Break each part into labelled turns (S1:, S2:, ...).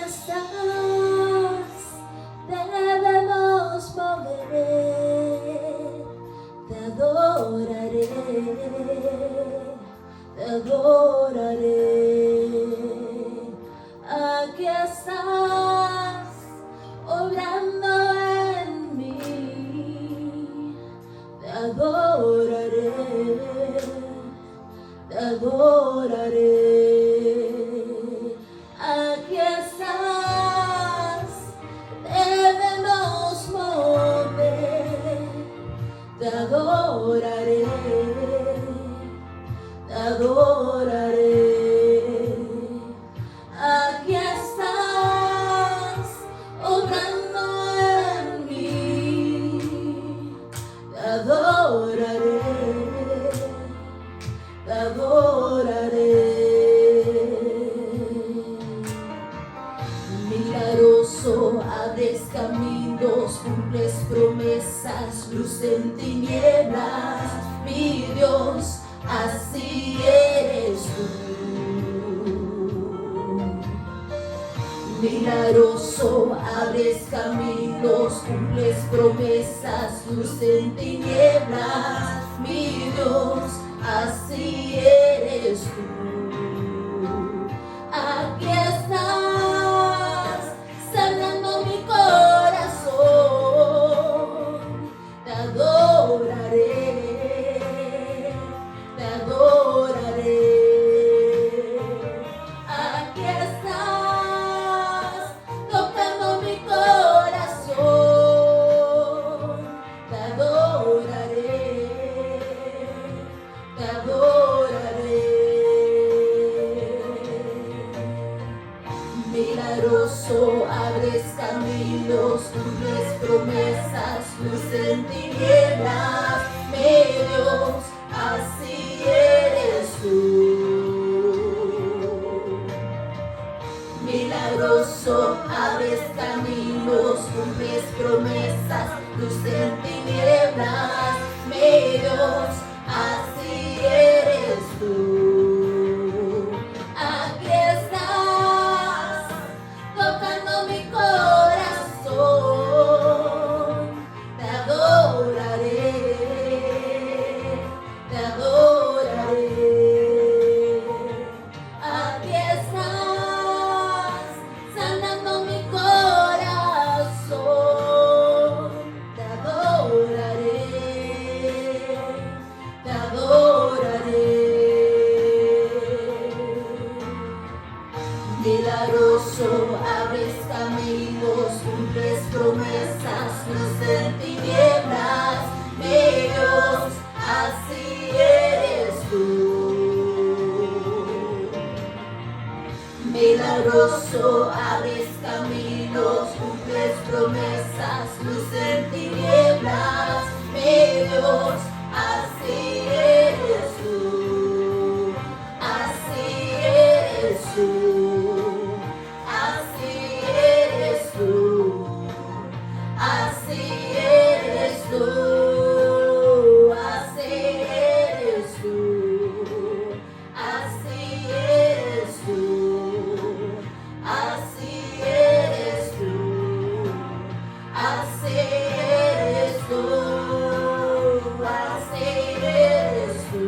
S1: estás, debemos mover. Te adoraré, te adoraré. Aquí estás, obrando en mí. Te adoraré, te adoraré. Aquí estás, debemos mover. Te adoraré, te adoraré. Aquí estás, obrando en mí. Te adoraré, te adoraré. Milagroso, abres caminos, cumples promesas, luz en tinieblas. Mi Dios, así eres tú. Milagroso, abres caminos, cumples promesas, luz en tinieblas. Mi Dios, así eres tú. Aquí estás, sanando mi corazón. Te adoraré, te adoraré. Aquí estás, tocando mi corazón. Te adoraré, te adoraré. Milagroso, abres caminos, cumples promesas, luz en tinieblas. Mi Dios, así eres tú. Milagroso, abres caminos, cumples promesas, luz en tinieblas. Mi Dios, así eres tú. Aquí estás, tocando mi corazón. Te adoraré, te adoraré. Aquí estás, sanando mi corazón. Te adoraré, te adoraré. Milagroso, abres caminos, cumples promesas, luz en tinieblas. Mi Dios, así eres tú. Milagroso, abres caminos, cumples promesas, luz en tinieblas. Mi Dios, así eres tú. Así eres tú. Así eres tú. Así eres tú. Así eres tú. Así eres tú. Así eres tú. Así eres tú. Así eres tú.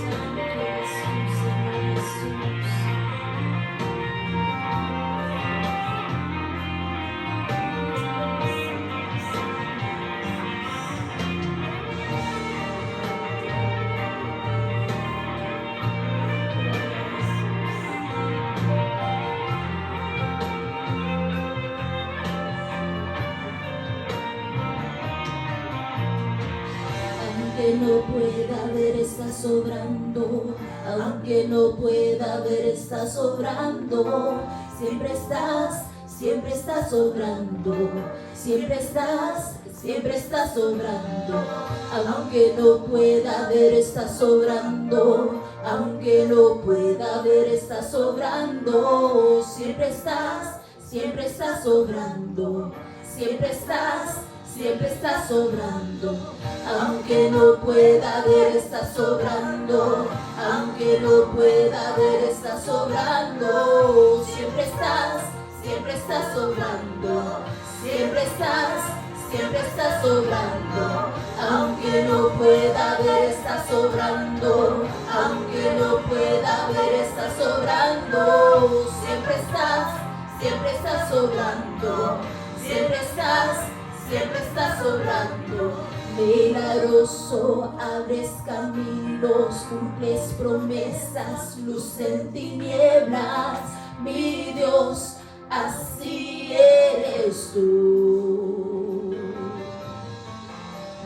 S1: Santo Jesús, Santo Jesús. Aunque no pueda ver, estás sobrando. Aunque no pueda ver, estás sobrando. Siempre estás sobrando. Siempre estás sobrando. Aunque no pueda ver, estás sobrando. Aunque no pueda ver, estás sobrando. Siempre estás sobrando. Siempre estás siempre estás sobrando. Aunque no pueda ver, estás sobrando. Aunque no pueda ver, estás sobrando. Siempre estás sobrando. Siempre estás sobrando. Aunque no pueda ver, estás sobrando. Aunque no pueda ver, estás sobrando. Siempre estás sobrando. Siempre estás sobrando. Milagroso, abres caminos, cumples promesas, luz en tinieblas. Mi Dios, así eres tú.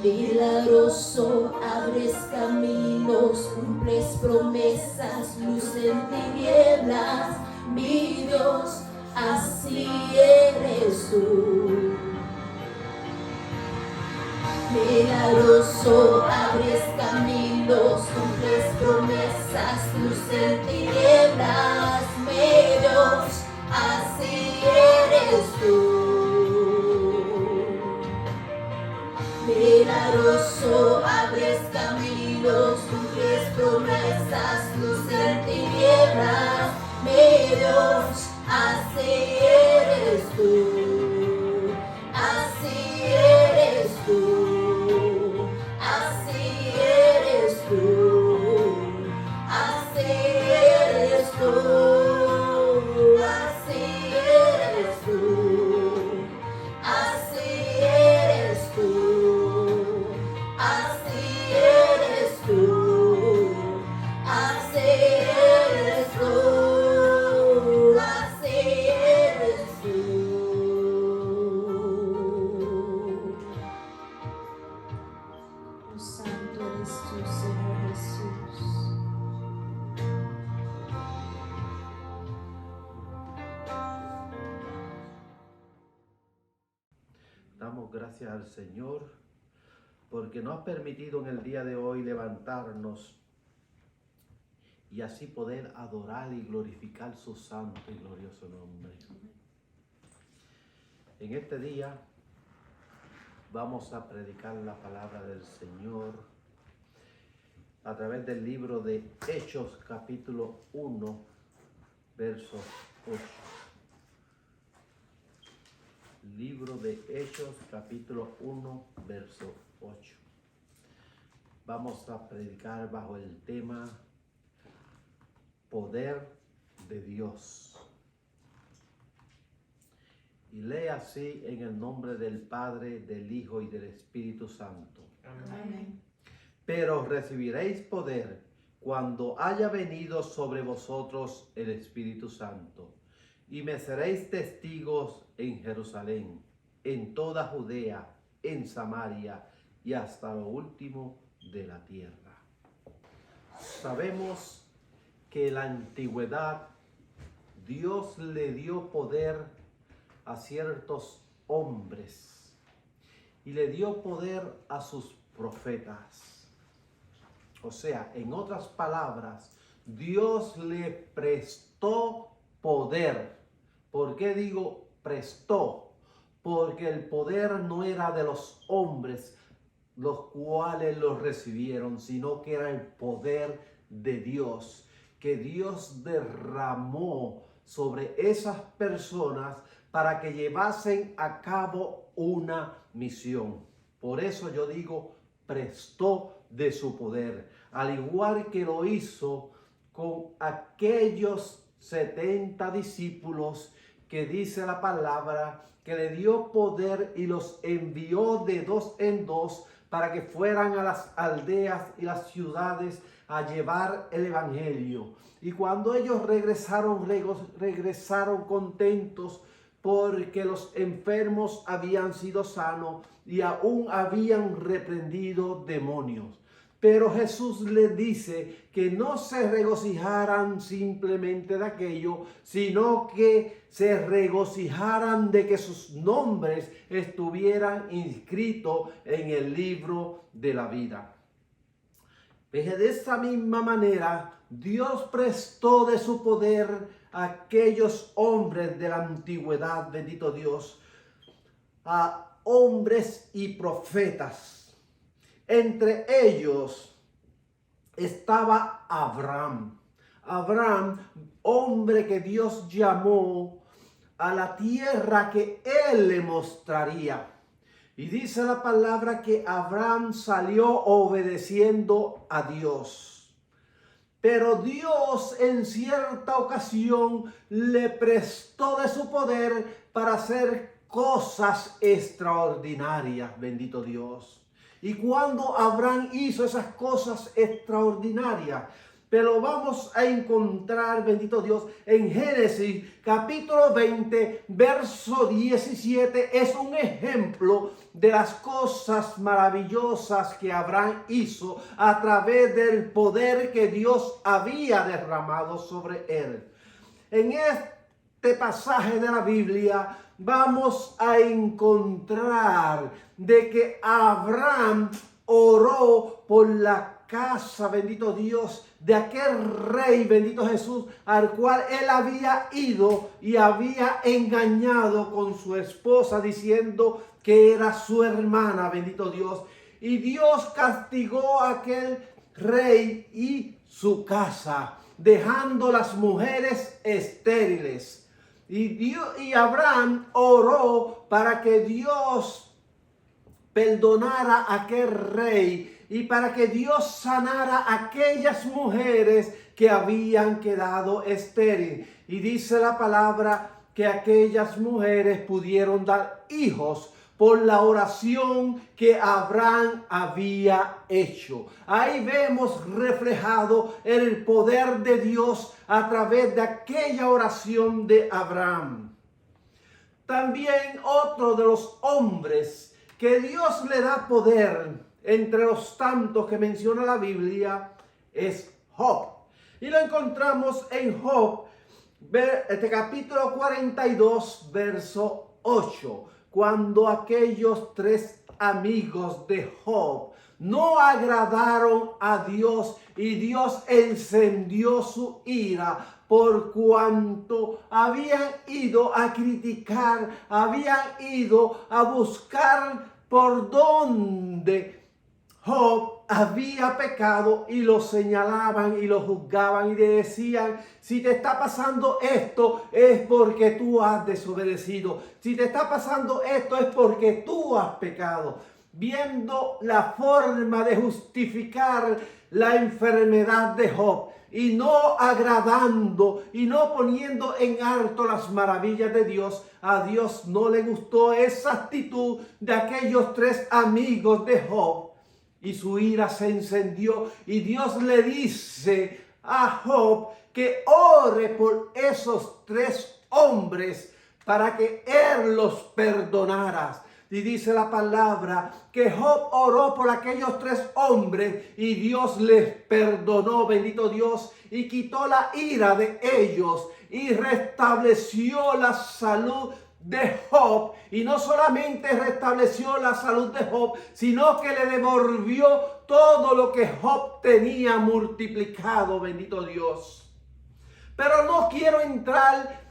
S1: Milagroso, abres caminos, cumples promesas, luz en tinieblas. Mi Dios, así eres tú. Milagroso, abres caminos, cumples promesas, luz en tinieblas. Mi Dios, así eres tú. Milagroso, abres caminos, cumples promesas, luz en tinieblas. Mi Dios, así eres tú. Así eres tú. Así eres tú. Así eres tú. Así eres tú. Así eres tú. Así eres tú. Así eres tú. Así eres tú. Oh, santo eres tú, Señor Jesús.
S2: Damos gracias al Señor porque nos ha permitido en el día de hoy levantarnos y así poder adorar y glorificar su santo y glorioso nombre. En este día vamos a predicar la palabra del Señor a través del libro de Hechos capítulo 1, verso 8. Libro de Hechos capítulo 1, verso 8. Vamos a predicar bajo el tema Poder de Dios. Y lee así en el nombre del Padre, del Hijo y del Espíritu Santo.
S1: Amén.
S2: Pero recibiréis poder cuando haya venido sobre vosotros el Espíritu Santo. Y me seréis testigos en Jerusalén, en toda Judea, en Samaria y hasta lo último de la tierra. Sabemos que en la antigüedad Dios le dio poder a ciertos hombres y le dio poder a sus profetas. O sea, en otras palabras, Dios le prestó poder. ¿Por qué digo prestó? Porque el poder no era de los hombres los cuales lo recibieron, sino que era el poder de Dios, que Dios derramó sobre esas personas para que llevasen a cabo una misión. Por eso yo digo, prestó de su poder, al igual que lo hizo con aquellos 70 discípulos que dice la palabra que le dio poder y los envió de dos en dos para que fueran a las aldeas y las ciudades a llevar el evangelio. Y cuando ellos regresaron contentos porque los enfermos habían sido sanos y aún habían reprendido demonios. Pero Jesús les dice que no se regocijaran simplemente de aquello, sino que se regocijaran de que sus nombres estuvieran inscritos en el libro de la vida. De esta misma manera, Dios prestó de su poder a aquellos hombres de la antigüedad, bendito Dios, a hombres y profetas. Entre ellos estaba Abraham. Abraham, hombre que Dios llamó a la tierra que él le mostraría. Y dice la palabra que Abraham salió obedeciendo a Dios. Pero Dios en cierta ocasión le prestó de su poder para hacer cosas extraordinarias, bendito Dios. Y cuando Abraham hizo esas cosas extraordinarias, pero vamos a encontrar, bendito Dios, en Génesis capítulo 20, verso 17, es un ejemplo de las cosas maravillosas que Abraham hizo a través del poder que Dios había derramado sobre él. En este pasaje de la Biblia vamos a encontrar de que Abraham oró por la casa, bendito Dios, de aquel rey, bendito Jesús, al cual él había ido y había engañado con su esposa diciendo que era su hermana, bendito Dios. Y Dios castigó a aquel rey y su casa, dejando las mujeres estériles. Y Abraham oró para que Dios perdonara a aquel rey y para que Dios sanara a aquellas mujeres que habían quedado estériles. Y dice la palabra que aquellas mujeres pudieron dar hijos por la oración que Abraham había hecho. Ahí vemos reflejado el poder de Dios a través de aquella oración de Abraham. También otro de los hombres que Dios le da poder, entre los tantos que menciona la Biblia, es Job. Y lo encontramos en Job, capítulo 42, verso 8. Cuando aquellos tres amigos de Job no agradaron a Dios y Dios encendió su ira por cuanto habían ido a criticar, habían ido a buscar por dónde Job había pecado y lo señalaban y lo juzgaban y le decían: si te está pasando esto es porque tú has desobedecido. Si te está pasando esto es porque tú has pecado. Viendo la forma de justificar la enfermedad de Job y no agradando y no poniendo en alto las maravillas de Dios, a Dios no le gustó esa actitud de aquellos tres amigos de Job. Y su ira se encendió y Dios le dice a Job que ore por esos tres hombres para que él los perdonara. Y dice la palabra que Job oró por aquellos tres hombres y Dios les perdonó, bendito Dios, y quitó la ira de ellos y restableció la salud de Job. Y no solamente restableció la salud de Job, sino que le devolvió todo lo que Job tenía multiplicado, bendito Dios. Pero no quiero entrar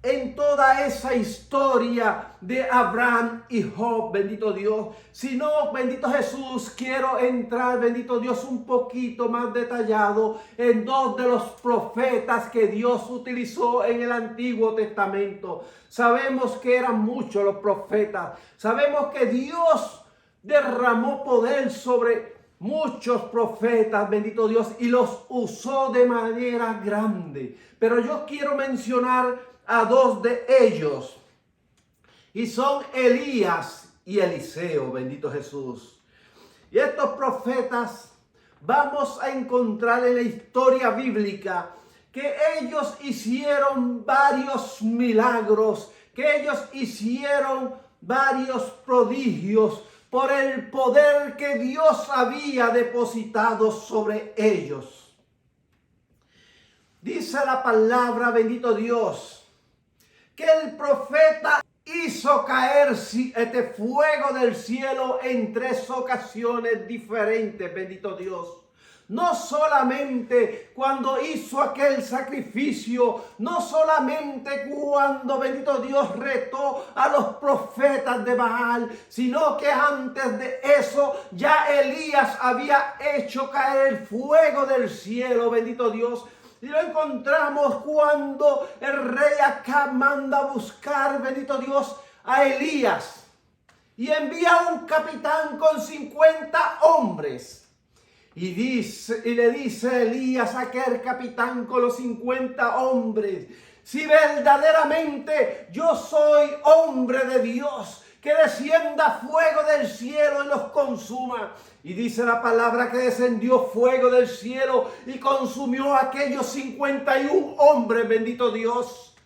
S2: en toda esa historia de Abraham y Job, bendito Dios, sino, bendito Jesús, quiero entrar, bendito Dios, un poquito más detallado en dos de los profetas que Dios utilizó en el Antiguo Testamento. Sabemos que eran muchos los profetas, sabemos que Dios derramó poder sobre muchos profetas, bendito Dios, y los usó de manera grande. Pero yo quiero mencionar a dos de ellos, y son Elías y Eliseo, bendito Jesús. Y estos profetas vamos a encontrar en la historia bíblica que ellos hicieron varios milagros, que ellos hicieron varios prodigios por el poder que Dios había depositado sobre ellos. Dice la palabra, bendito Dios, que el profeta hizo caer este fuego del cielo en tres ocasiones diferentes, bendito Dios. no solamente cuando hizo aquel sacrificio, no solamente cuando, bendito Dios, retó a los profetas de Baal, sino que antes de eso ya Elías había hecho caer el fuego del cielo, bendito Dios. Y lo encontramos cuando el rey Acab manda a buscar, bendito Dios, a Elías. Y envía un capitán con 50 hombres. Y le dice Elías a aquel capitán con los 50 hombres: si verdaderamente yo soy hombre de Dios, que descienda fuego del cielo y los consuma. Y dice la palabra que descendió fuego del cielo y consumió a aquellos 51 hombres, bendito Dios.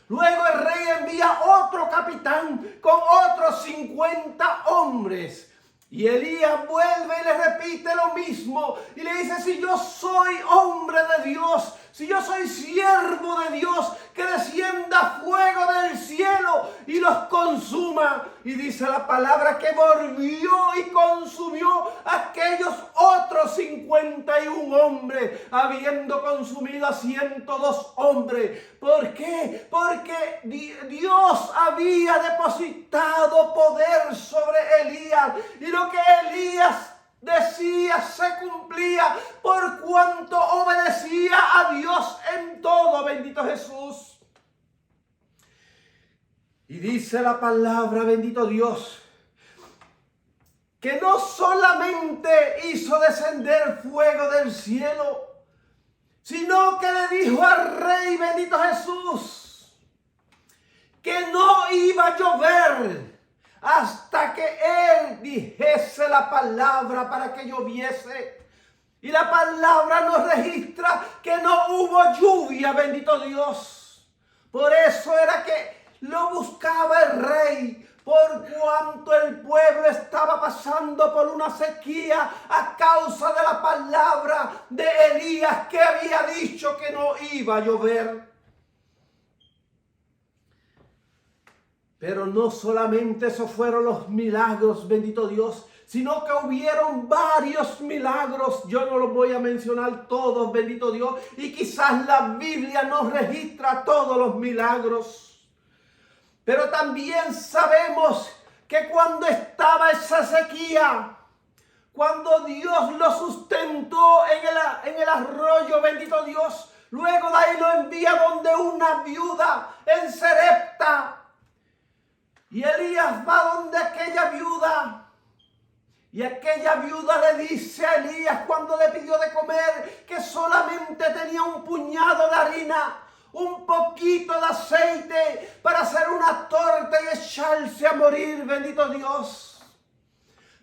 S2: Luego el rey envía otro capitán con otros 50 hombres. Y Elías vuelve y le repite lo mismo. Y le dice: si yo soy hombre de Dios, si yo soy siervo de Dios, que descienda fuego del cielo y los consuma. Y dice la palabra que volvió y consumió aquellos otros 51 hombres, habiendo consumido a 102 hombres. ¿Por qué? Porque Dios había depositado poder sobre Elías. Y lo que Elías decía se cumplía por cuanto obedecía a Dios en todo, bendito Jesús. Y dice la palabra, bendito Dios, que no solamente hizo descender fuego del cielo, sino que le dijo al rey, bendito Jesús, que no iba a llover hasta que él dijese la palabra para que lloviese. Y la palabra nos registra que no hubo lluvia, bendito Dios. Por eso era que lo buscaba el rey, por cuanto el pueblo estaba pasando por una sequía a causa de la palabra de Elías, que había dicho que no iba a llover. Pero no solamente esos fueron los milagros, bendito Dios, sino que hubieron varios milagros. Yo no los voy a mencionar todos, bendito Dios, y quizás la Biblia no registra todos los milagros. Pero también sabemos que cuando estaba esa sequía, cuando Dios lo sustentó en el arroyo, bendito Dios, luego de ahí lo envía donde una viuda en Sarepta. Y Elías va donde aquella viuda. Y aquella viuda le dice a Elías, cuando le pidió de comer, que solamente tenía un puñado de harina, un poquito de aceite para hacer una torta y echarse a morir, bendito Dios.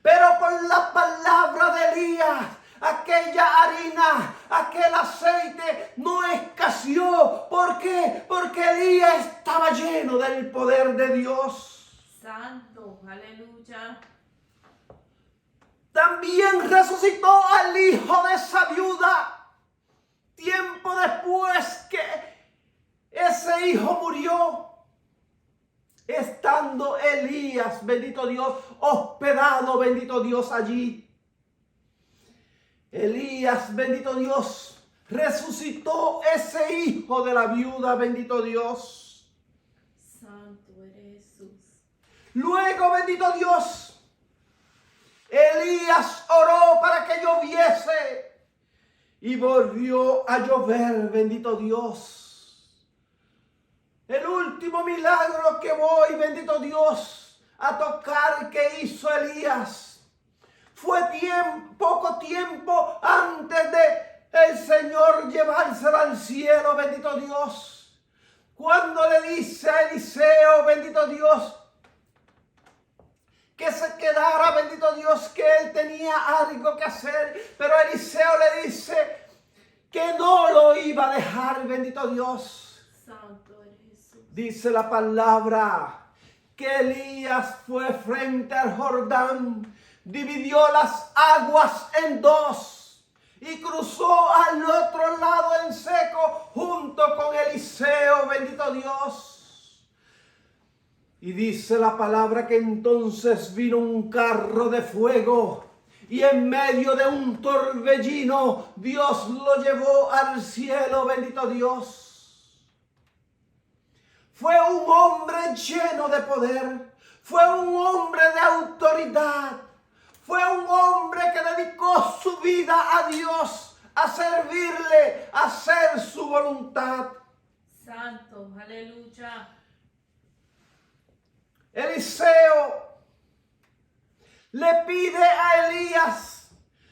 S2: Pero por la palabra de Elías, aquella harina, aquel aceite no escaseó. ¿Por qué? Porque Elías estaba lleno del poder de Dios.
S1: Santo, aleluya.
S2: También resucitó al hijo de esa viuda. Tiempo después que ese hijo murió, estando Elías, bendito Dios, hospedado, bendito Dios, allí. Elías, bendito Dios, resucitó ese hijo de la viuda, bendito Dios.
S1: Santo eres Jesús.
S2: Luego, bendito Dios, Elías oró para que lloviese y volvió a llover, bendito Dios. El último milagro que voy, bendito Dios, a tocar que hizo Elías fue poco tiempo antes de el Señor llevárselo al cielo, bendito Dios. Cuando le dice a Eliseo, bendito Dios, que se quedara, bendito Dios, que él tenía algo que hacer, pero Eliseo le dice que no lo iba a dejar, bendito Dios.
S1: Santo eres Jesús.
S2: Dice la palabra que Elías fue frente al Jordán, dividió las aguas en dos y cruzó al otro lado en seco junto con Eliseo, bendito Dios. Y dice la palabra que entonces vino un carro de fuego Y en medio de un torbellino, Dios lo llevó al cielo, bendito Dios. Fue un hombre lleno de poder. Fue un hombre de autoridad. Fue un hombre que dedicó su vida a Dios, a servirle, a hacer su voluntad.
S1: Santo, aleluya.
S2: Eliseo le pide a Elías,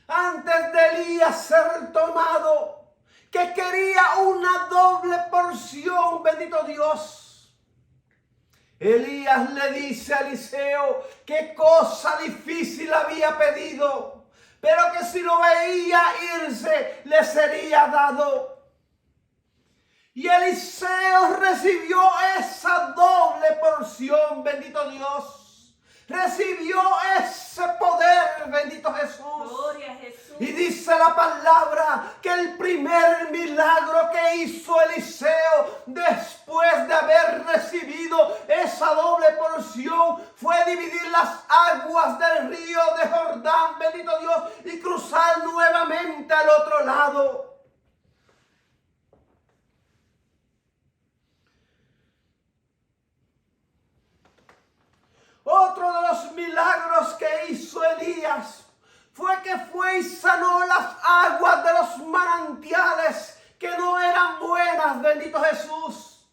S2: antes de Elías ser tomado, que quería una doble porción, bendito Dios. Elías le dice a Eliseo qué cosa difícil había pedido, pero que si lo veía irse, le sería dado. Y Eliseo recibió esa doble porción, bendito Dios. Recibió ese poder, bendito Jesús.
S1: Gloria a Jesús.
S2: Y dice la palabra que el primer milagro que hizo Eliseo después de haber recibido esa doble porción fue dividir las aguas del río de Jordán, bendito Dios, y cruzar nuevamente al otro lado. Otro de los milagros que hizo Elías fue que fue y sanó las aguas de los manantiales que no eran buenas, bendito Jesús.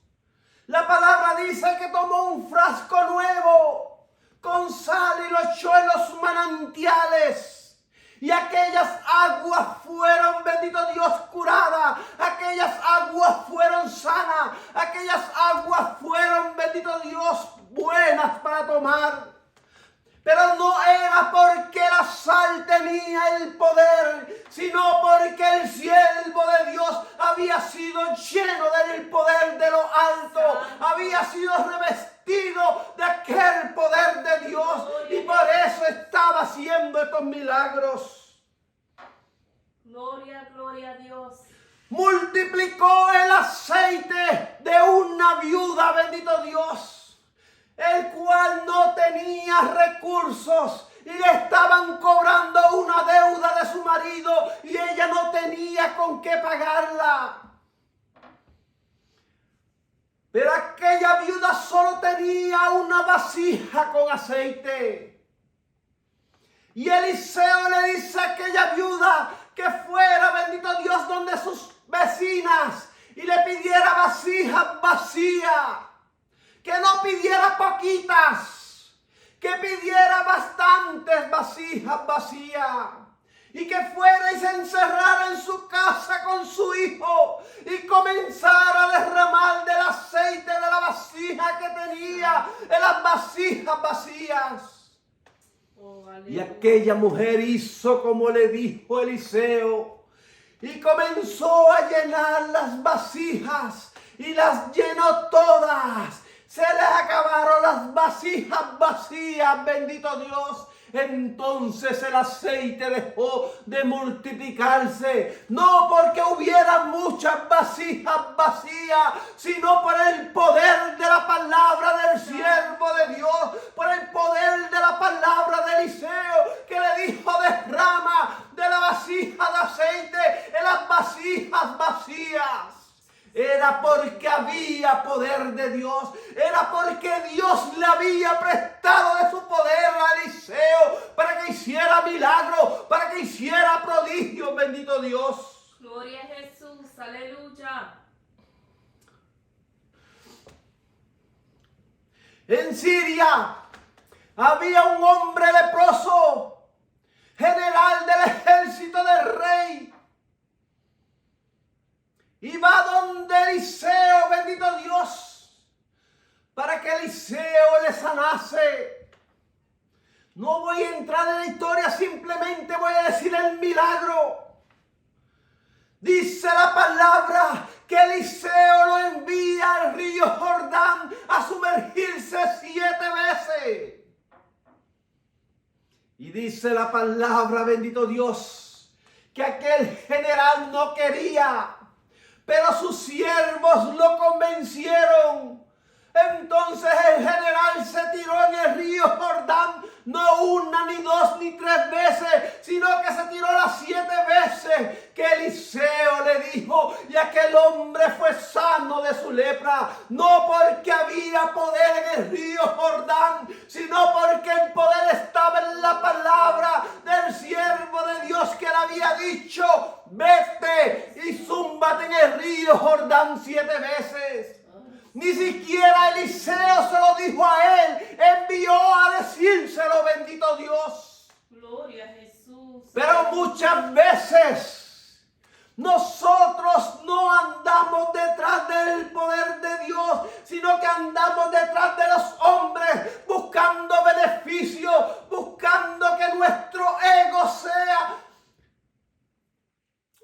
S2: La palabra dice que tomó un frasco nuevo con sal y lo echó en los manantiales. Y aquellas aguas fueron, bendito Dios, curadas. Aquellas aguas fueron sanas. Aquellas aguas fueron, bendito Dios, buenas para tomar. Pero no era porque la sal tenía el poder, sino porque el siervo de Dios había sido lleno del poder de lo alto. Había sido revestido de aquel poder de Dios. Y por eso estaba haciendo estos milagros.
S1: Gloria, gloria a Dios.
S2: Multiplicó el aceite de una viuda, bendito Dios, el cual no tenía recursos y le estaban cobrando una deuda de su marido y ella no tenía con qué pagarla. Pero aquella viuda solo tenía una vasija con aceite. Y Eliseo le dice a aquella viuda que fuera, bendito Dios, donde sus vecinas y le pidiera vasijas vacías. Que no pidiera poquitas, que pidiera bastantes vasijas vacías. Y que fuera y se encerrara en su casa con su hijo y comenzara a derramar del aceite de la vasija que tenía en las vasijas vacías. Y aquella mujer hizo como le dijo Eliseo y comenzó a llenar las vasijas y las llenó todas. Se les acabaron las vasijas vacías, bendito Dios. Entonces el aceite dejó de multiplicarse, no porque hubiera muchas vasijas vacías, sino por el poder de la palabra del siervo de Dios, por el poder de la palabra de Eliseo, que le dijo: derrama de la vasija de aceite en las vasijas vacías. Era porque había poder de Dios. Era porque Dios le había prestado de su poder a Eliseo para que hiciera milagros, para que hiciera prodigios, bendito Dios.
S1: Gloria a Jesús, aleluya.
S2: En Siria había un hombre leproso, general del ejército del rey. Y va donde Eliseo, bendito Dios, para que Eliseo le sanase. No voy a entrar en la historia, simplemente voy a decir el milagro. Dice la palabra que Eliseo lo envía al río Jordán a sumergirse 7 veces. Y dice la palabra, bendito Dios, que aquel general no quería. Pero sus siervos lo convencieron Entonces el general se tiró en el río Jordán, no una, ni dos, ni tres veces, sino que se tiró las 7 veces que Eliseo le dijo, y aquel hombre fue sano de su lepra, no porque había poder en el río Jordán, sino porque el poder estaba en la palabra del siervo de Dios que le había dicho, vete y zúmbate en el río Jordán 7 veces. Ni siquiera Eliseo se lo dijo a él, envió a decírselo, bendito Dios.
S1: Gloria a Jesús.
S2: Pero muchas veces nosotros no andamos detrás del poder de Dios, sino que andamos detrás de los hombres, buscando beneficio, buscando que nuestro ego sea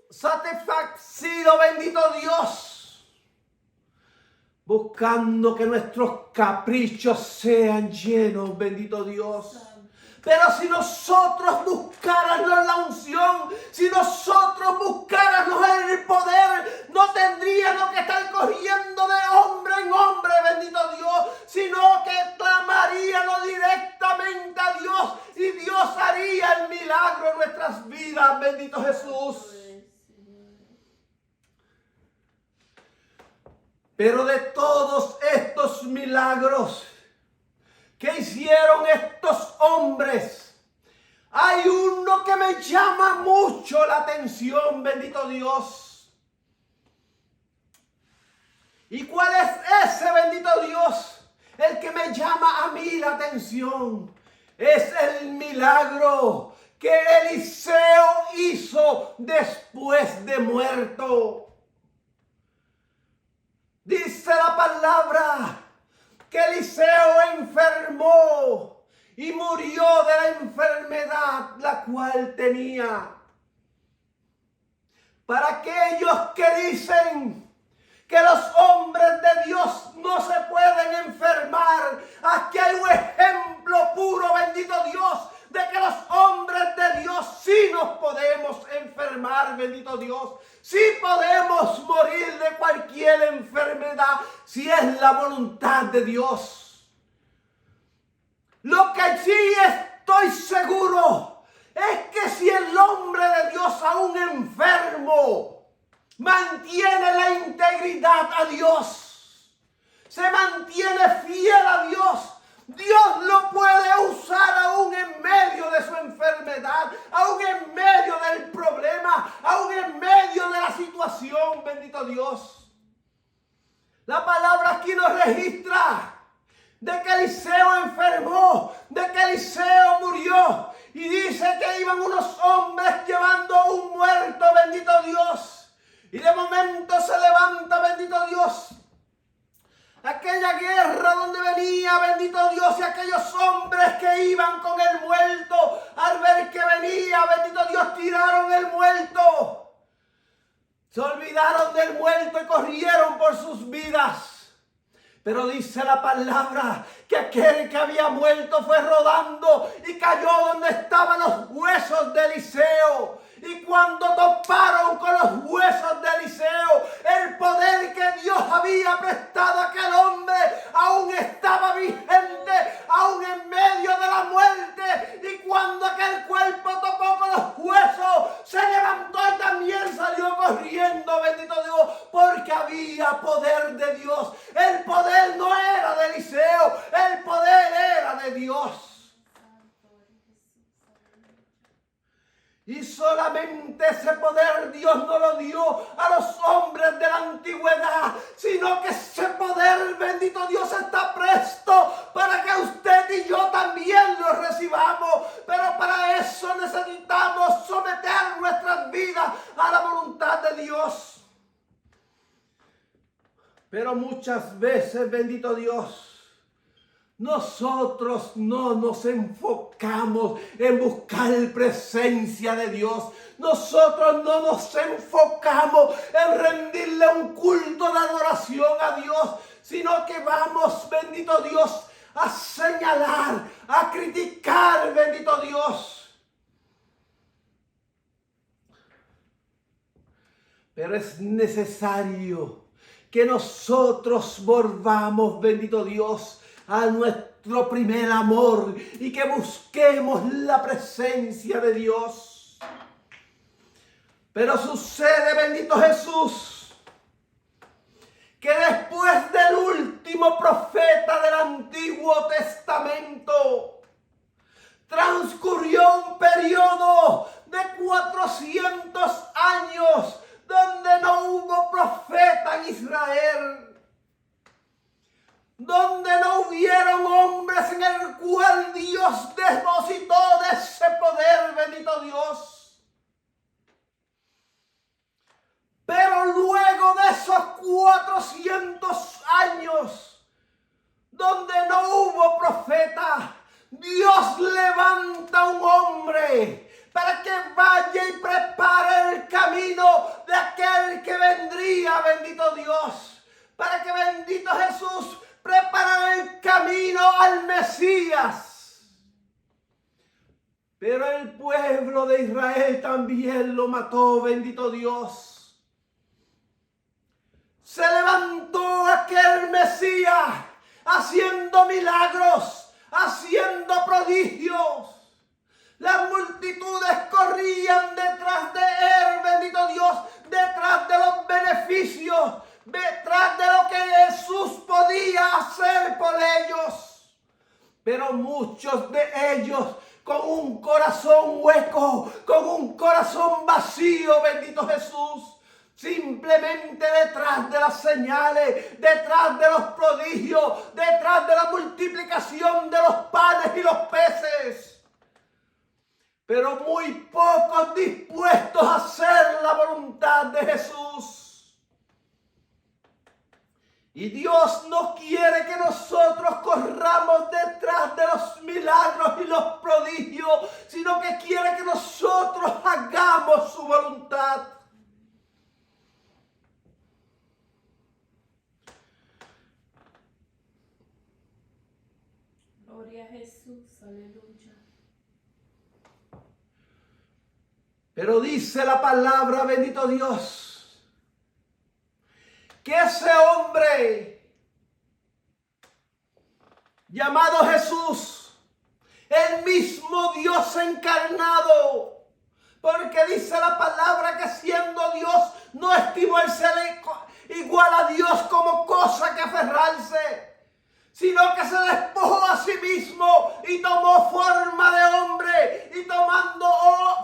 S2: satisfacido, bendito Dios. Buscando que nuestros caprichos sean llenos, bendito Dios. Pero si nosotros buscáramos la unción, si nosotros buscáramos el poder, no tendríamos que estar corriendo de hombre en hombre, bendito Dios, sino que clamaríamos directamente a Dios y Dios haría el milagro en nuestras vidas, bendito Jesús. Pero de todos estos milagros que hicieron estos hombres, hay uno que me llama mucho la atención, bendito Dios. ¿Y cuál es ese, bendito Dios? El que me llama a mí la atención. Es el milagro que Eliseo hizo después de muerto. Dice la palabra que Eliseo enfermó y murió de la enfermedad la cual tenía. Para aquellos que dicen que los hombres de Dios no se pueden enfermar, aquí hay un ejemplo puro, bendito Dios, de que los hombres de Dios sí nos podemos enfermar, bendito Dios. Sí podemos morir de cualquier enfermedad si es la voluntad de Dios. Lo que sí estoy seguro es que si el hombre de Dios aún enfermo mantiene la integridad a Dios, se mantiene fiel a Dios, Dios lo puede usar aún en medio de su enfermedad, aún en medio del problema, aún en medio de la situación, bendito Dios. La palabra aquí nos registra de que Eliseo enfermó, de que Eliseo murió, y dice que iban unos hombres llevando un muerto, bendito Dios, y de momento se levanta, bendito Dios, aquella guerra donde venía, bendito Dios, y aquellos hombres que iban con el muerto, al ver que venía, bendito Dios, tiraron el muerto. Se olvidaron del muerto y corrieron por sus vidas. Pero dice la palabra que aquel que había muerto fue rodando y cayó donde estaban los huesos de Eliseo. Y cuando toparon con los huesos de Eliseo, el poder que Dios había prestado a aquel hombre aún estaba vigente, aún en medio de la muerte. Y cuando aquel cuerpo topó con los huesos, se levantó y también salió corriendo, bendito Dios, porque había poder de Dios. El poder no era de Eliseo, el poder era de Dios. Y solamente ese poder Dios no lo dio a los hombres de la antigüedad, sino que ese poder, bendito Dios, está presto para que usted y yo también lo recibamos. Pero para eso necesitamos someter nuestras vidas a la voluntad de Dios. Pero muchas veces, bendito Dios, nosotros no nos enfocamos en buscar presencia de Dios. Nosotros no nos enfocamos en rendirle un culto de adoración a Dios, sino que vamos, bendito Dios, a señalar, a criticar, bendito Dios. Pero es necesario que nosotros volvamos, bendito Dios, a nuestro primer amor y que busquemos la presencia de Dios. Pero sucede, bendito Jesús, que después del último profeta del Antiguo Testamento, transcurrió un periodo de 400 años donde no hubo profeta en Israel, donde no hubieron hombres en el cual Dios depositó de ese poder, bendito Dios. Pero luego de esos 400 años, donde no hubo profeta, Dios levanta un hombre para que vaya y prepare el camino de aquel que vendría, bendito Dios. Para que, bendito Jesús, prepare el camino al Mesías. Pero el pueblo de Israel también lo mató, bendito Dios. Se levantó aquel Mesías haciendo milagros, haciendo prodigios. Las multitudes corrían detrás de él, bendito Dios, detrás de los beneficios, detrás de lo que Jesús podía hacer por ellos. Pero muchos de ellos con un corazón hueco, con un corazón vacío, bendito Jesús, simplemente detrás de las señales, detrás de los prodigios, detrás de la multiplicación de los panes y los peces. Pero muy pocos dispuestos a hacer la voluntad de Jesús. Y Dios no quiere que nosotros corramos detrás de los milagros y los prodigios, sino que quiere que nosotros hagamos su voluntad.
S1: Gloria a Jesús, aleluya.
S2: Pero dice la palabra, bendito Dios, que ese hombre llamado Jesús, el mismo Dios encarnado, porque dice la palabra que siendo Dios no estimó el ser igual a Dios como cosa que aferrarse, sino que se despojó a sí mismo y tomó forma de hombre, y tomando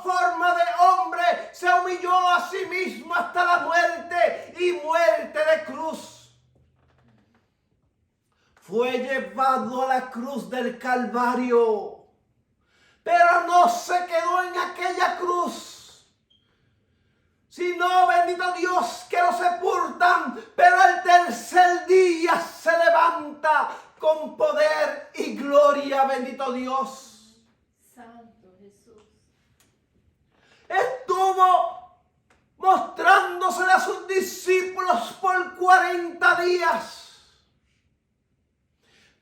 S2: forma de hombre se humilló a sí mismo hasta la muerte y muerte de cruz. Fue llevado a la cruz del Calvario, pero no se quedó en aquella cruz, sino, bendito Dios, que lo sepultan, pero al tercer día se levanta con poder y gloria, bendito Dios.
S1: Santo Jesús.
S2: Estuvo mostrándose a sus discípulos por 40 días.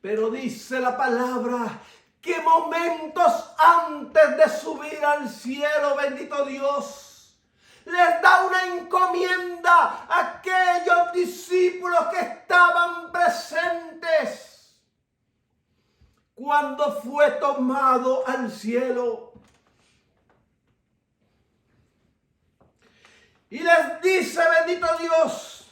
S2: Pero dice la palabra que momentos antes de subir al cielo, bendito Dios, les da una encomienda a aquellos discípulos que estaban presentes cuando fue tomado al cielo. Y les dice, bendito Dios,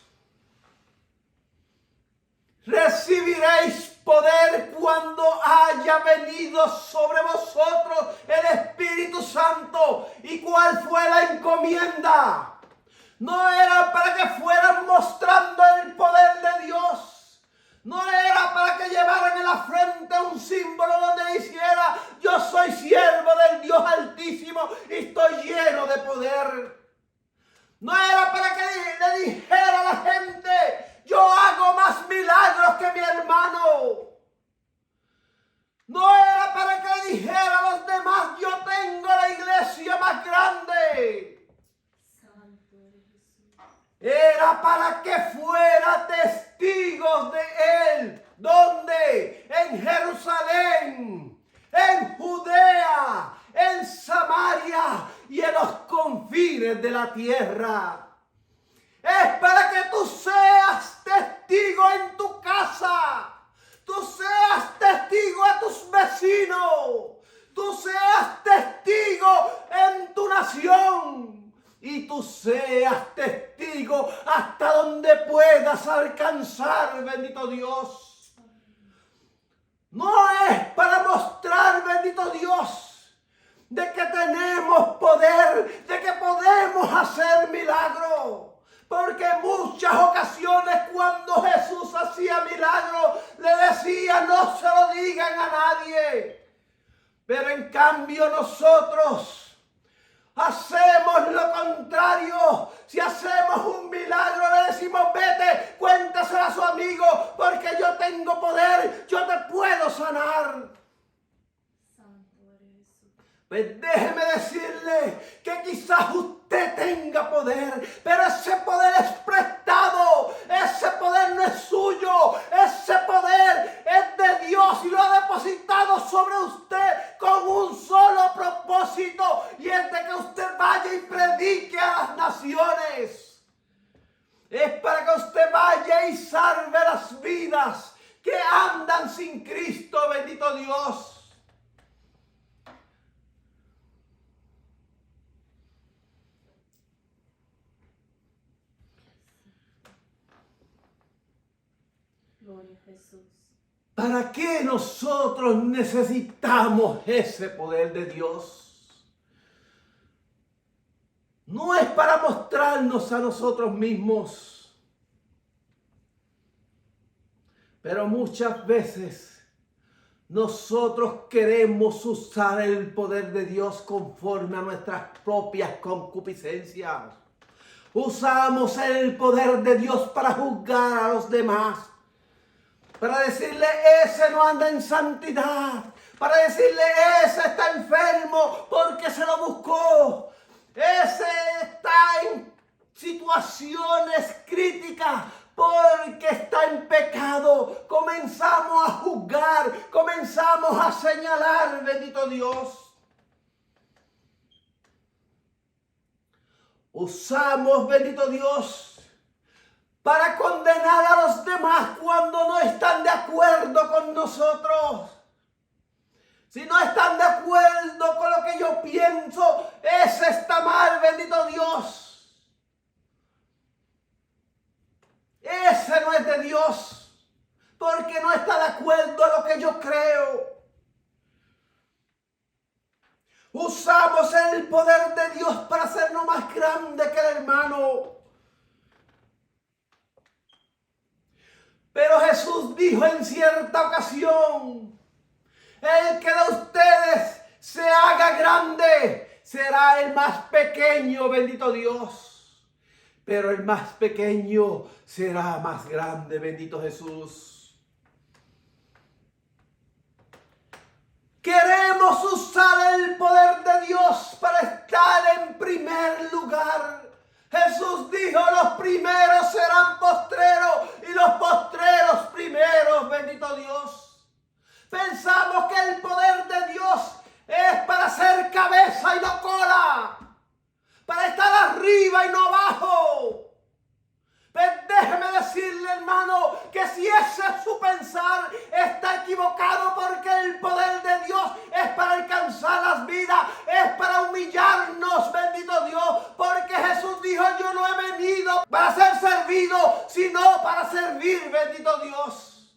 S2: recibiréis poder cuando haya venido sobre vosotros el Espíritu Santo. ¿Y cuál fue la encomienda? No era para que fueran mostrando el poder de Dios. No era para que llevaran en la frente un símbolo donde hiciera: yo soy siervo del Dios Altísimo y estoy lleno de poder. No era para que le dijera a la gente: yo hago más milagros que mi hermano. No era para que le dijera a los demás: yo tengo la iglesia más grande.
S1: Santo Jesús.
S2: Era para que fuera testigos de él. ¿Dónde? En Jerusalén, en Judea, en Samaria y en los confines de la tierra. Es para que tú seas testigo en tu casa. Tú seas testigo a tus vecinos. Tú seas testigo en tu nación. Y tú seas testigo hasta donde puedas alcanzar, bendito Dios. No es para mostrar, bendito Dios, de que tenemos poder, de que podemos hacer milagros. Porque en muchas ocasiones cuando Jesús hacía milagros, le decía, no se lo digan a nadie. Pero en cambio nosotros hacemos lo contrario. Si hacemos un milagro, le decimos, vete, cuéntaselo a su amigo, porque yo tengo poder, yo te puedo sanar.
S1: Santo eres Jesús.
S2: Pues déjeme decirle que quizás usted tenga poder, pero ese poder es prestado, ese poder no es suyo, ese poder es de Dios y lo ha depositado sobre usted con un solo propósito, y es de que usted vaya y predique a las naciones. Es para que usted vaya y salve las vidas que andan sin Cristo, bendito Dios.
S1: Gloria a Jesús.
S2: ¿Para qué nosotros necesitamos ese poder de Dios? No es para mostrarnos a nosotros mismos, pero muchas veces nosotros queremos usar el poder de Dios conforme a nuestras propias concupiscencias. Usamos el poder de Dios para juzgar a los demás, para decirle, ese no anda en santidad, para decirle, ese está enfermo porque se lo buscó, ese está en situaciones críticas porque está en pecado. Comenzamos a juzgar, comenzamos a señalar, bendito Dios. Usamos, bendito Dios, para condenar a los demás cuando no están de acuerdo con nosotros. Si no están de acuerdo con lo que yo pienso, ese está mal, bendito Dios. Ese no es de Dios, porque no está de acuerdo a lo que yo creo. Usamos el poder de Dios para hacernos más grande que el hermano. Pero Jesús dijo en cierta ocasión, el que de ustedes se haga grande será el más pequeño, bendito Dios. Pero el más pequeño será más grande, bendito Jesús. Queremos usar el poder de Dios para estar en primer lugar. Jesús dijo, los primeros serán postreros y los postreros primeros, bendito Dios. Pensamos que el poder de Dios es para ser cabeza y no cola, para estar arriba y no abajo. Pero déjeme decirle, hermano, que si ese es su pensar, está equivocado, porque el poder de Dios es para alcanzar las vidas, es para humillarnos, bendito Dios, porque Jesús dijo, yo no he venido para ser servido, sino para servir, bendito Dios.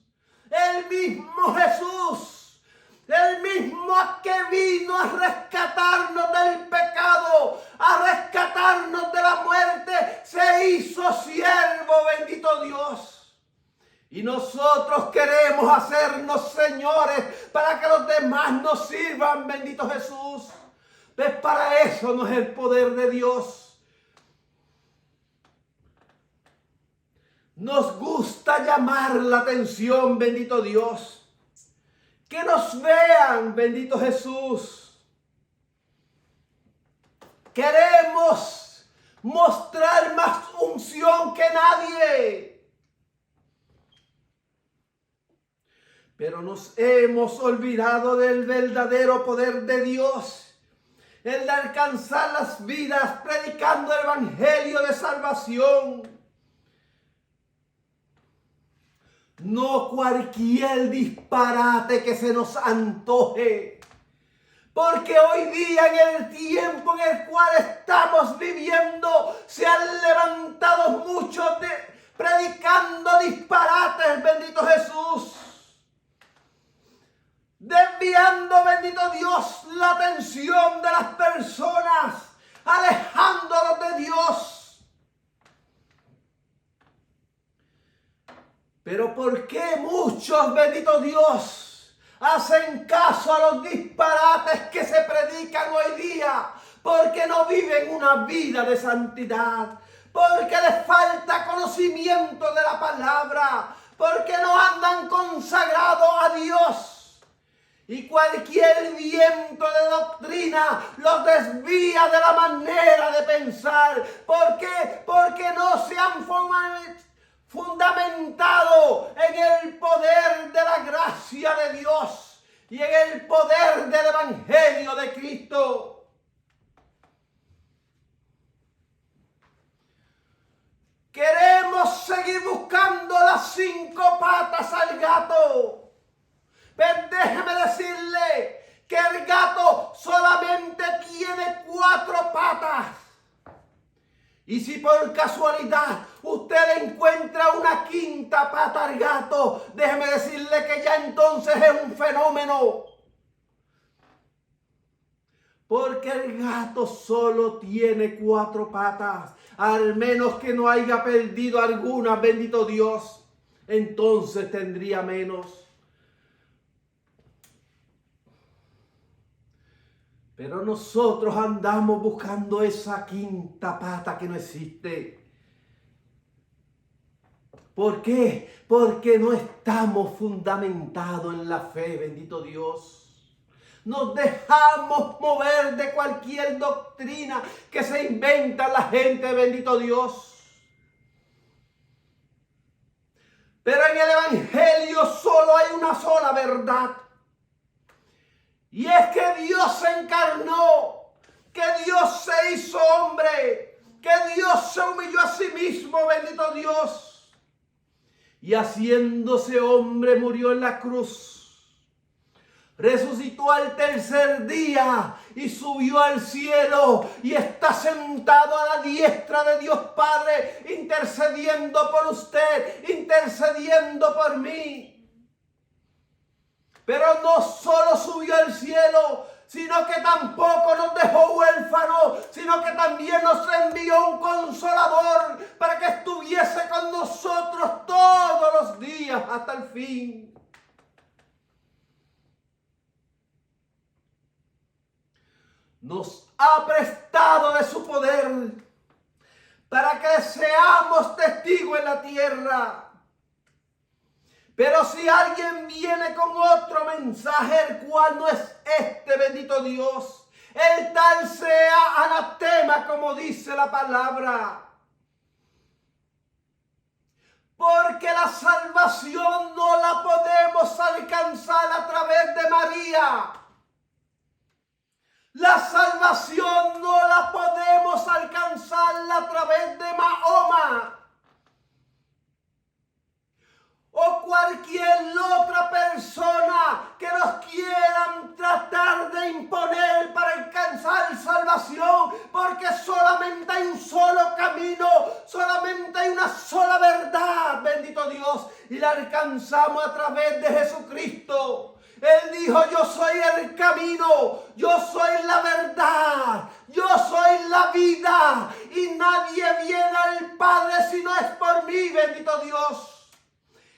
S2: El mismo Jesús, el mismo que vino a rescatarnos del pecado, a rescatarnos de la muerte, se hizo siervo, bendito Dios. Y nosotros queremos hacernos señores para que los demás nos sirvan, bendito Jesús. Pues para eso no es el poder de Dios. Nos gusta llamar la atención, bendito Dios. Que nos vean, bendito Jesús. Queremos mostrar más unción que nadie. Pero nos hemos olvidado del verdadero poder de Dios, el de alcanzar las vidas, predicando el evangelio de salvación. No cualquier disparate que se nos antoje. Porque hoy día, en el tiempo en el cual estamos viviendo, se han levantado muchos predicando disparates, bendito Jesús. Desviando, bendito Dios, la atención de las personas, alejándolos de Dios. Pero ¿por qué muchos, bendito Dios, hacen caso a los disparates que se predican hoy día? Porque no viven una vida de santidad, porque les falta conocimiento de la palabra, porque no andan consagrados a Dios. Y cualquier viento de doctrina los desvía de la manera de pensar. ¿Por qué? Porque no se han fundamentado en el poder de la gracia de Dios y en el poder del evangelio de Cristo. Queremos seguir buscando las 5 patas al gato. Pero déjeme decirle que el gato solamente tiene 4 patas. Y si por casualidad usted le encuentra una 5ª pata al gato, déjeme decirle que ya entonces es un fenómeno. Porque el gato solo tiene 4 patas. Al menos que no haya perdido alguna, bendito Dios. Entonces tendría menos. Pero nosotros andamos buscando esa 5ª pata que no existe. ¿Por qué? Porque no estamos fundamentados en la fe, bendito Dios. Nos dejamos mover de cualquier doctrina que se inventa la gente, bendito Dios. Pero en el evangelio solo hay una sola verdad. Y es que Dios se encarnó, que Dios se hizo hombre, que Dios se humilló a sí mismo, bendito Dios. Y haciéndose hombre murió en la cruz. Resucitó al 3er día y subió al cielo y está sentado a la diestra de Dios Padre, intercediendo por usted, intercediendo por mí. Pero no solo subió al cielo, sino que tampoco nos dejó huérfanos, sino que también nos envió un consolador para que estuviese con nosotros todos los días hasta el fin. Nos ha prestado de su poder para que seamos testigos en la tierra. Pero si alguien viene con otro mensaje, el cual no es este, bendito Dios, el tal sea anatema, como dice la palabra. Porque la salvación no la podemos alcanzar a través de María. La salvación no la podemos alcanzar a través de Mahoma. O cualquier otra persona que nos quieran tratar de imponer para alcanzar salvación, porque solamente hay un solo camino, solamente hay una sola verdad, bendito Dios, y la alcanzamos a través de Jesucristo. Él dijo: yo soy el camino, yo soy la verdad, yo soy la vida, y nadie viene al Padre si no es por mí, bendito Dios.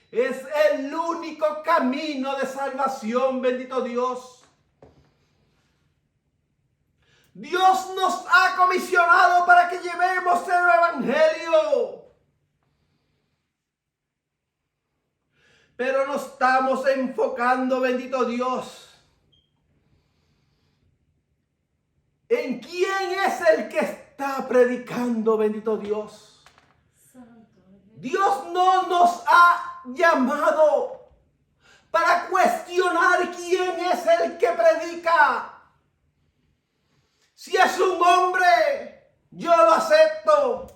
S2: Es el único camino de salvación, bendito Dios. Dios nos ha comisionado para que llevemos el evangelio. Pero nos estamos enfocando, bendito Dios, en quién es el que está predicando, bendito Dios. Dios no nos ha llamado para cuestionar quién es el que predica, Si es un hombre, yo lo acepto.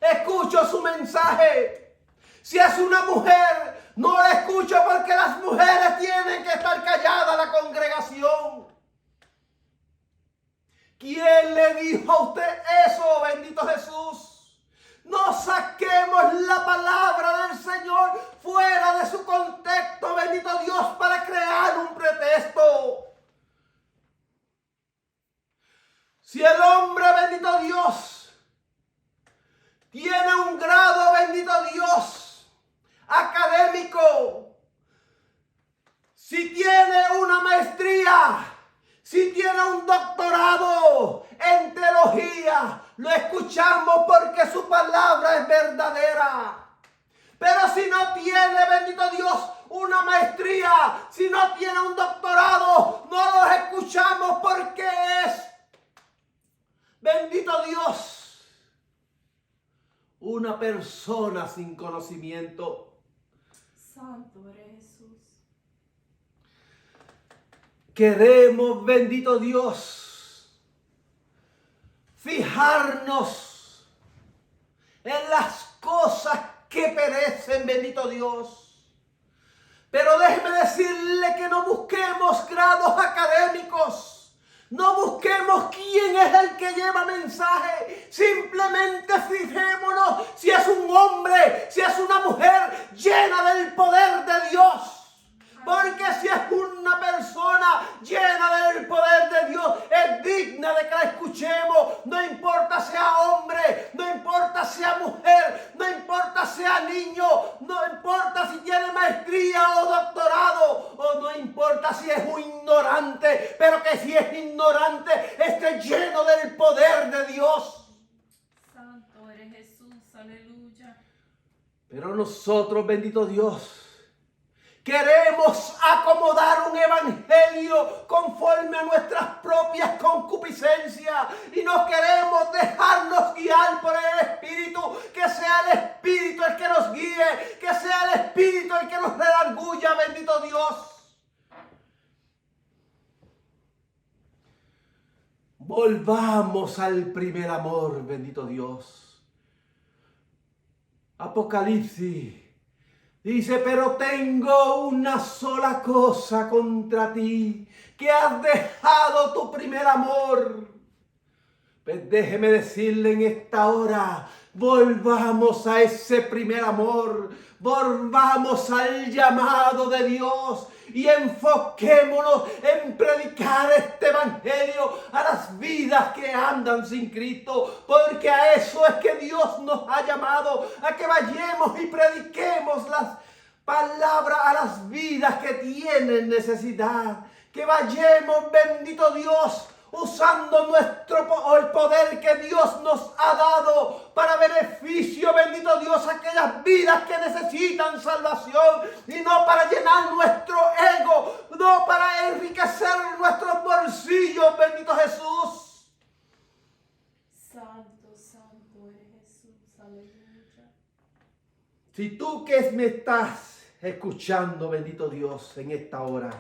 S2: Escucho su mensaje. Si es una mujer, no la escucho porque las mujeres tienen que estar calladas en la congregación. ¿Quién le dijo a usted eso, bendito Jesús? No saquemos la palabra del Señor fuera de su contexto, bendito Dios, para crear un pretexto. Si el hombre, bendito Dios, tiene un grado, bendito Dios, académico, si tiene una maestría, si tiene un doctorado en teología, lo escuchamos porque su palabra es verdadera. Pero si no tiene, bendito Dios, una maestría, si no tiene un doctorado, no los escuchamos porque es, bendito Dios, una persona sin conocimiento.
S1: Santo eres Jesús.
S2: Queremos, bendito Dios, fijarnos en las cosas que perecen, bendito Dios. Pero déjeme decirle que no busquemos grados académicos. No busquemos quién es el que lleva mensaje. Simplemente fijémonos si es un hombre, si es una mujer llena del poder de Dios. Porque si es una persona llena del poder de Dios, es digna de que la escuchemos. No importa sea hombre, no importa sea mujer, no importa sea niño, no importa si tiene maestría o doctorado, o no importa si es un ignorante, pero que si es ignorante esté lleno del poder de Dios.
S1: Santo eres Jesús, aleluya.
S2: Pero nosotros, bendito Dios, queremos acomodar un evangelio conforme a nuestras propias concupiscencias y no queremos dejarnos guiar por el Espíritu, que sea el Espíritu el que nos guíe, que sea el Espíritu el que nos redarguya, bendito Dios. Volvamos al primer amor, bendito Dios. Apocalipsis dice, pero tengo una sola cosa contra ti, que has dejado tu primer amor. Pues déjeme decirle en esta hora, volvamos a ese primer amor, volvamos al llamado de Dios y enfoquémonos en predicar este evangelio a las vidas que andan sin Cristo, porque a eso es que Dios nos ha llamado, a que vayamos y prediquemos las palabras a las vidas que tienen necesidad, que vayamos, bendito Dios, usando el poder que Dios nos ha dado para beneficio, bendito Dios, aquellas vidas que necesitan salvación y no para llenar nuestro ego, no para enriquecer nuestros bolsillos, bendito Jesús.
S1: Santo, santo eres Jesús, aleluya.
S2: Si tú que me estás escuchando, bendito Dios, en esta hora,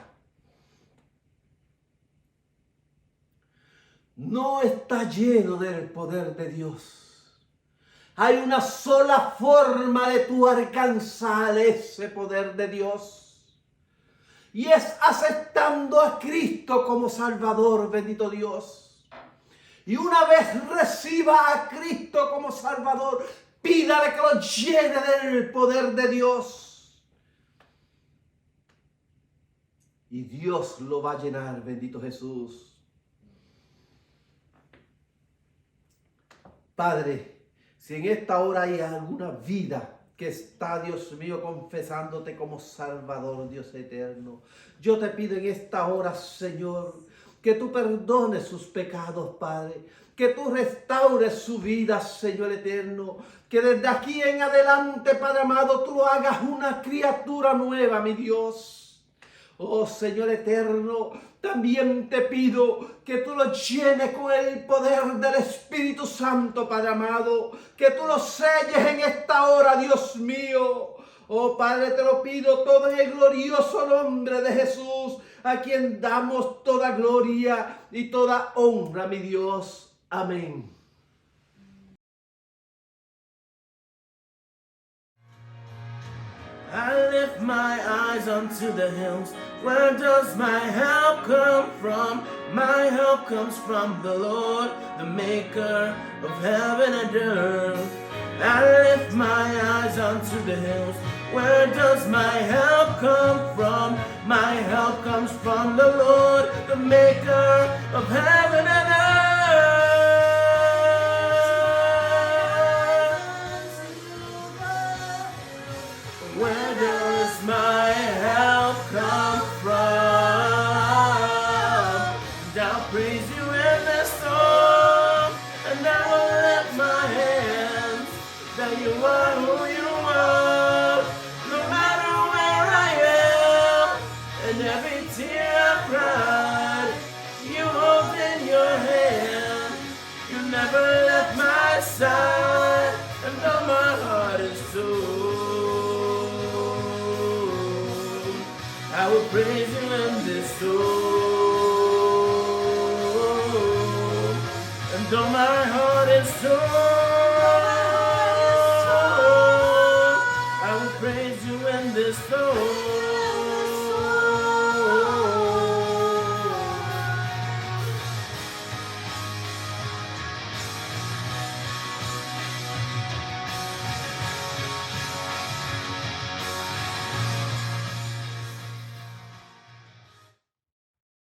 S2: no está lleno del poder de Dios, hay una sola forma de tú alcanzar ese poder de Dios, y es aceptando a Cristo como Salvador, bendito Dios. Y una vez reciba a Cristo como Salvador, pídale que lo llene del poder de Dios. Y Dios lo va a llenar, bendito Jesús. Padre, si en esta hora hay alguna vida que está, Dios mío, confesándote como Salvador, Dios eterno, yo te pido en esta hora, Señor, que tú perdones sus pecados, Padre, que tú restaures su vida, Señor eterno, que desde aquí en adelante, Padre amado, tú hagas una criatura nueva, mi Dios. Oh Señor eterno, también te pido que tú lo llenes con el poder del Espíritu Santo, Padre amado, que tú lo selles en esta hora, Dios mío. Oh Padre, te lo pido todo en el glorioso nombre de Jesús. a quien damos toda gloria y toda honra, mi Dios. Amén.
S3: I lift my eyes unto the hills. Where does my help come from? My help comes from the Lord, the maker of heaven and earth. I lift my eyes unto the hills. Where does my help come from? My help comes from the Lord, the maker of heaven and earth. Where does my help come from? And I'll praise you in the storm, and I will lift my hands that you are who you are. No matter where I am, and every tear I cried, you hold in your hand. You never left my side, and though my heart is sore, I will praise you in this storm. And though my heart is torn, I will praise you in this storm.